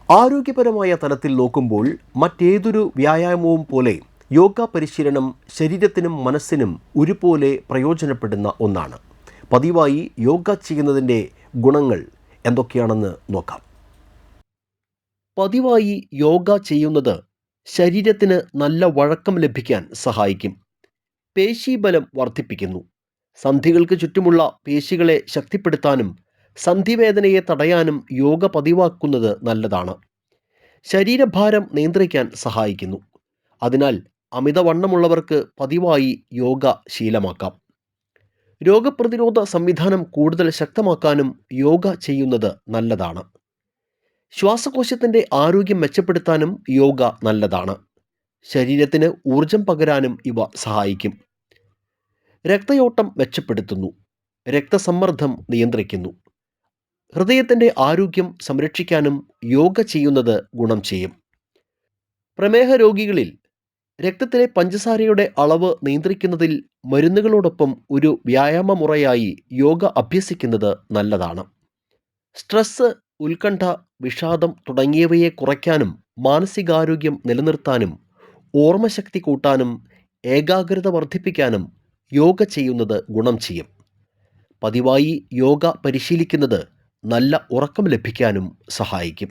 ആരോഗ്യപരമായ തലത്തിൽ നോക്കുമ്പോൾ മറ്റേതൊരു വ്യായാമവും പോലെ യോഗ പരിശീലനം ശരീരത്തിനും മനസ്സിനും ഒരുപോലെ പ്രയോജനപ്പെടുന്ന ഒന്നാണ്. പതിവായി യോഗ ചെയ്യുന്നതിൻ്റെ ഗുണങ്ങൾ എന്തൊക്കെയാണെന്ന് നോക്കാം. പതിവായി യോഗ ചെയ്യുന്നത് ശരീരത്തിന് നല്ല വഴക്കം ലഭിക്കാൻ സഹായിക്കും. പേശീബലം വർദ്ധിപ്പിക്കുന്നു. സന്ധികൾക്ക് ചുറ്റുമുള്ള പേശികളെ ശക്തിപ്പെടുത്താനും സന്ധിവേദനയെ തടയാനും യോഗ പതിവാക്കുന്നത് നല്ലതാണ്. ശരീരഭാരം നിയന്ത്രിക്കാൻ സഹായിക്കുന്നു. അതിനാൽ അമിതവണ്ണമുള്ളവർക്ക് പതിവായി യോഗ ശീലമാക്കാം. രോഗപ്രതിരോധ സംവിധാനം കൂടുതൽ ശക്തമാക്കാനും യോഗ ചെയ്യുന്നത് നല്ലതാണ്. ശ്വാസകോശത്തിൻ്റെ ആരോഗ്യം മെച്ചപ്പെടുത്താനും യോഗ നല്ലതാണ്. ശരീരത്തിന് ഊർജം പകരാനും ഇവ സഹായിക്കും. രക്തയോട്ടം മെച്ചപ്പെടുത്തുന്നു. രക്തസമ്മർദ്ദം നിയന്ത്രിക്കുന്നു. ഹൃദയത്തിൻ്റെ ആരോഗ്യം സംരക്ഷിക്കാനും യോഗ ചെയ്യുന്നത് ഗുണം ചെയ്യും. പ്രമേഹ രോഗികളിൽ രക്തത്തിലെ പഞ്ചസാരയുടെ അളവ് നിയന്ത്രിക്കുന്നതിൽ മരുന്നുകളോടൊപ്പം ഒരു വ്യായാമ മുറയായി യോഗ അഭ്യസിക്കുന്നത് നല്ലതാണ്. സ്ട്രെസ്, ഉത്കണ്ഠ, വിഷാദം തുടങ്ങിയവയെ കുറയ്ക്കാനും മാനസികാരോഗ്യം നിലനിർത്താനും ഓർമ്മശക്തി കൂട്ടാനും ഏകാഗ്രത വർദ്ധിപ്പിക്കാനും യോഗ ചെയ്യുന്നത് ഗുണം ചെയ്യും. പതിവായി യോഗ പരിശീലിക്കുന്നത് നല്ല ഉറക്കം ലഭിക്കാനും സഹായിക്കും.